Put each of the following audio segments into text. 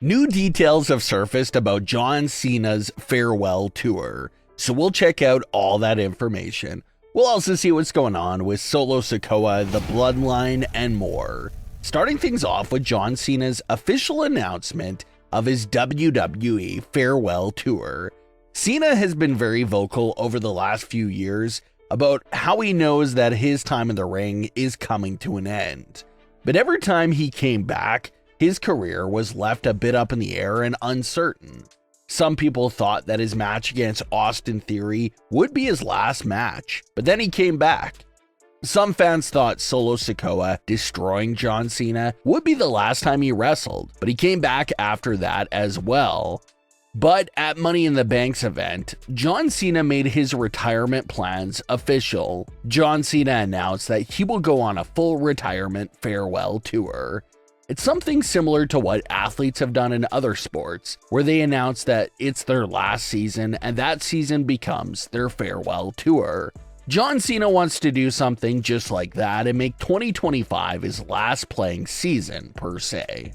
New details have surfaced about John Cena's farewell tour, so we'll check out all that information. We'll also see what's going on with Solo Sikoa, the Bloodline, and more. Starting things off with John Cena's official announcement of his WWE farewell tour. Cena has been very vocal over the last few years about how he knows that his time in the ring is coming to an end. But every time he came back, his career was left a bit up in the air and uncertain. Some people thought that his match against Austin Theory would be his last match, but then he came back. Some fans thought Solo Sikoa destroying John Cena would be the last time he wrestled, but he came back after that as well. But at Money in the Bank's event, John Cena made his retirement plans official. John Cena announced that he will go on a full retirement farewell tour. It's something similar to what athletes have done in other sports, where they announce that it's their last season and that season becomes their farewell tour. John Cena wants to do something just like that and make 2025 his last playing season, per se.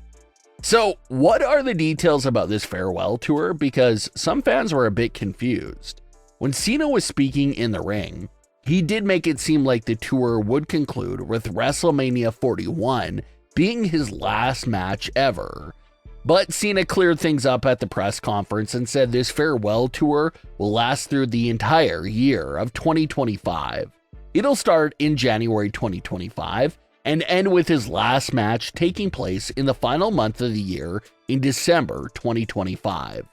So, what are the details about this farewell tour? Because some fans were a bit confused. When Cena was speaking in the ring, he did make it seem like the tour would conclude with WrestleMania 41 being his last match ever. But Cena cleared things up at the press conference and said this farewell tour will last through the entire year of 2025. It'll start in January 2025 and end with his last match taking place in the final month of the year in December 2025.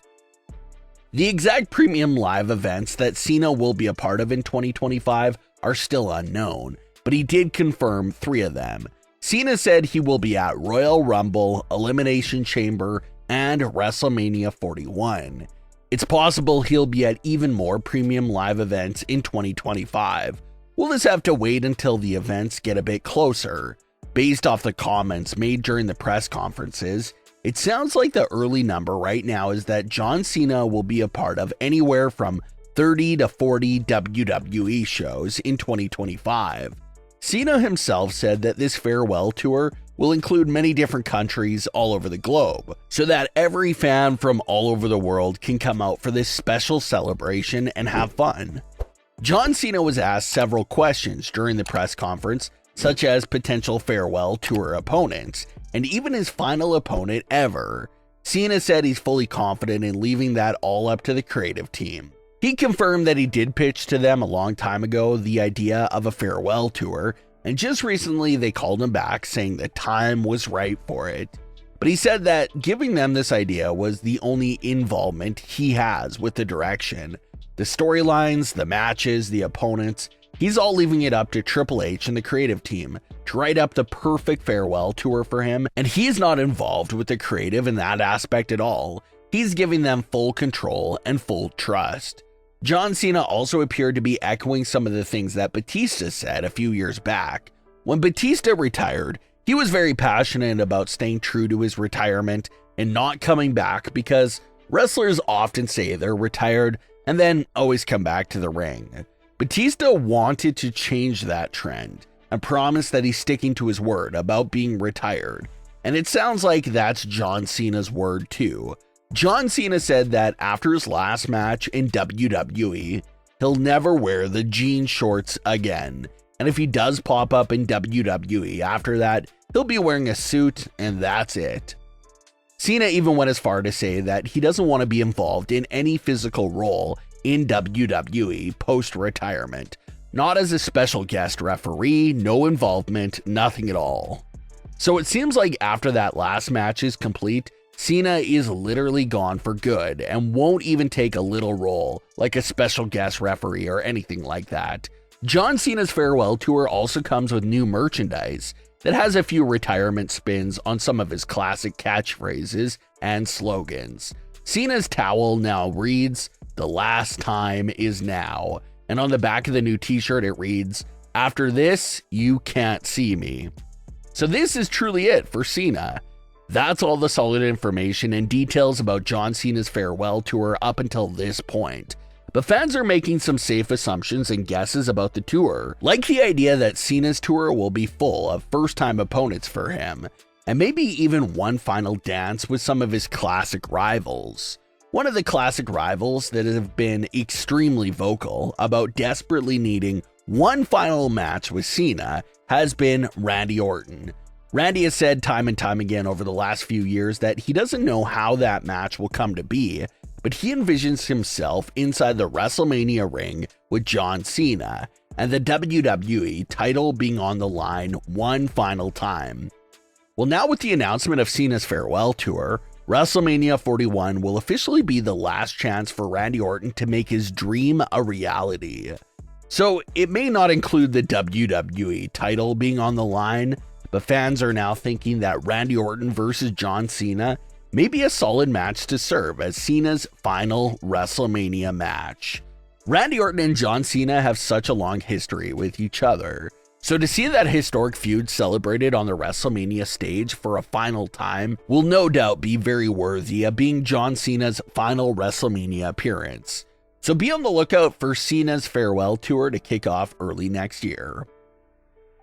The exact premium live events that Cena will be a part of in 2025 are still unknown, but he did confirm 3 of them. Cena said he will be at Royal Rumble, Elimination Chamber, and WrestleMania 41. It's possible he'll be at even more premium live events in 2025. We'll just have to wait until the events get a bit closer. Based off the comments made during the press conferences, it sounds like the early number right now is that John Cena will be a part of anywhere from 30 to 40 WWE shows in 2025. Cena himself said that this farewell tour will include many different countries all over the globe, so that every fan from all over the world can come out for this special celebration and have fun. John Cena was asked several questions during the press conference, such as potential farewell tour opponents, and even his final opponent ever. Cena said he's fully confident in leaving that all up to the creative team. He confirmed that he did pitch to them a long time ago the idea of a farewell tour, and just recently they called him back saying the time was right for it. But he said that giving them this idea was the only involvement he has with the direction. The storylines, the matches, the opponents, he's all leaving it up to Triple H and the creative team to write up the perfect farewell tour for him, and he's not involved with the creative in that aspect at all. He's giving them full control and full trust. John Cena also appeared to be echoing some of the things that Batista said a few years back. When Batista retired, he was very passionate about staying true to his retirement and not coming back because wrestlers often say they're retired and then always come back to the ring. Batista wanted to change that trend and promised that he's sticking to his word about being retired, and it sounds like that's John Cena's word too. John Cena said that after his last match in WWE, he'll never wear the jean shorts again, and if he does pop up in WWE after that, he'll be wearing a suit and that's it. Cena even went as far to say that he doesn't want to be involved in any physical role in WWE post-retirement. Not as a special guest referee, no involvement, nothing at all. So it seems like after that last match is complete, Cena is literally gone for good and won't even take a little role like a special guest referee or anything like that. John Cena's farewell tour also comes with new merchandise that has a few retirement spins on some of his classic catchphrases and slogans. Cena's towel now reads, "The last time is now," and on the back of the new t-shirt it reads, "After this, you can't see me." So this is truly it for Cena. That's all the solid information and details about John Cena's farewell tour up until this point. but fans are making some safe assumptions and guesses about the tour, like the idea that Cena's tour will be full of first-time opponents for him, and maybe even one final dance with some of his classic rivals. One of the classic rivals that have been extremely vocal about desperately needing one final match with Cena has been Randy Orton. Randy has said time and time again over the last few years that he doesn't know how that match will come to be, but he envisions himself inside the WrestleMania ring with John Cena, and the WWE title being on the line one final time. Well, now with the announcement of Cena's farewell tour, WrestleMania 41 will officially be the last chance for Randy Orton to make his dream a reality. So it may not include the WWE title being on the line, but fans are now thinking that Randy Orton versus John Cena may be a solid match to serve as Cena's final WrestleMania match. Randy Orton and John Cena have such a long history with each other, so to see that historic feud celebrated on the WrestleMania stage for a final time will no doubt be very worthy of being John Cena's final WrestleMania appearance. So be on the lookout for Cena's farewell tour to kick off early next year.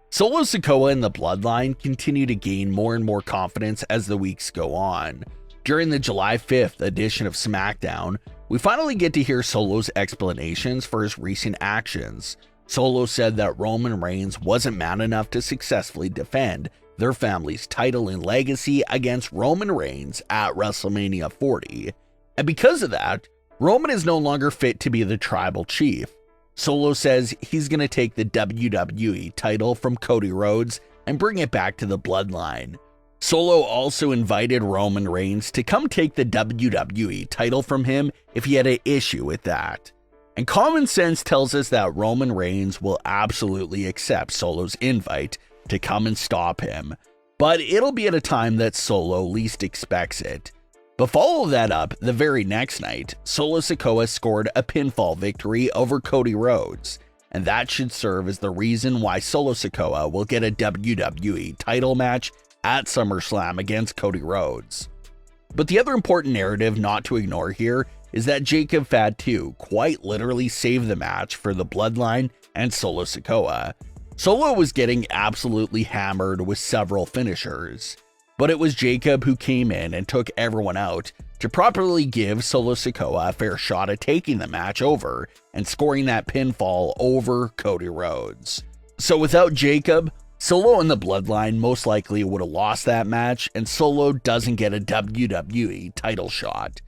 Solo Sikoa and the Bloodline continue to gain more and more confidence as the weeks go on. During the July 5th edition of SmackDown, we finally get to hear Solo's explanations for his recent actions. Solo said that Roman Reigns wasn't man enough to successfully defend their family's title and legacy against Roman Reigns at WrestleMania 40. And because of that, Roman is no longer fit to be the tribal chief. Solo says he's going to take the WWE title from Cody Rhodes and bring it back to the Bloodline. Solo also invited Roman Reigns to come take the WWE title from him if he had an issue with that. And common sense tells us that Roman Reigns will absolutely accept Solo's invite to come and stop him, but it'll be at a time that Solo least expects it. But follow that up, the very next night, Solo Sikoa scored a pinfall victory over Cody Rhodes, and that should serve as the reason why Solo Sikoa will get a WWE title match at SummerSlam against Cody Rhodes. But the other important narrative not to ignore here is that Jacob Fatu quite literally saved the match for the Bloodline and Solo Sikoa. Solo was getting absolutely hammered with several finishers, but it was Jacob who came in and took everyone out to properly give Solo Sikoa a fair shot at taking the match over and scoring that pinfall over Cody Rhodes. So without Jacob, Solo and the Bloodline most likely would have lost that match, and Solo doesn't get a WWE title shot.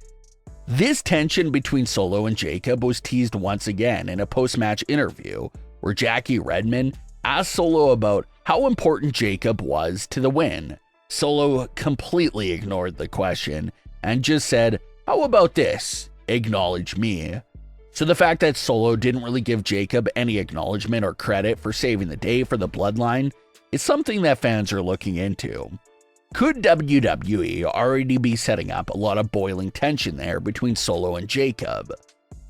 This tension between Solo and Jacob was teased once again in a post-match interview where Jackie Redmond asked Solo about how important Jacob was to the win. Solo completely ignored the question and just said, "How about this? Acknowledge me." So the fact that Solo didn't really give Jacob any acknowledgement or credit for saving the day for the Bloodline is something that fans are looking into. Could WWE already be setting up a lot of boiling tension there between Solo and Jacob?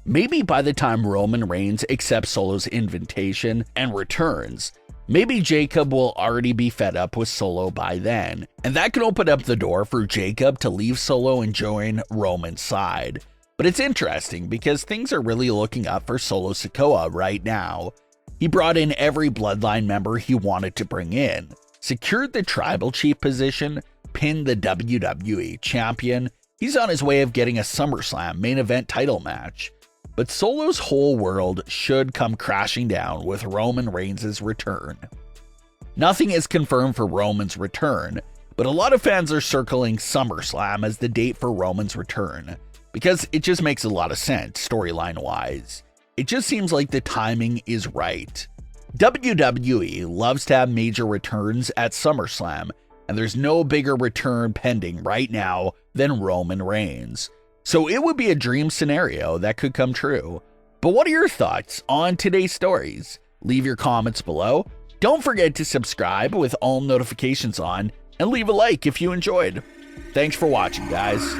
Maybe by the time Roman Reigns accepts Solo's invitation and returns, maybe Jacob will already be fed up with Solo by then, and that can open up the door for Jacob to leave Solo and join Roman's side. But it's interesting because things are really looking up for Solo Sikoa right now. He brought in every Bloodline member he wanted to bring in, secured the tribal chief position, pinned the WWE champion. He's on his way of getting a SummerSlam main event title match. But Solo's whole world should come crashing down with Roman Reigns' return. Nothing is confirmed for Roman's return, but a lot of fans are circling SummerSlam as the date for Roman's return, because it just makes a lot of sense storyline-wise. It just seems like the timing is right. WWE loves to have major returns at SummerSlam, and there's no bigger return pending right now than Roman Reigns. So it would be a dream scenario that could come true. But what are your thoughts on today's stories? Leave your comments below. Don't forget to subscribe with all notifications on, and leave a like if you enjoyed. Thanks for watching, guys.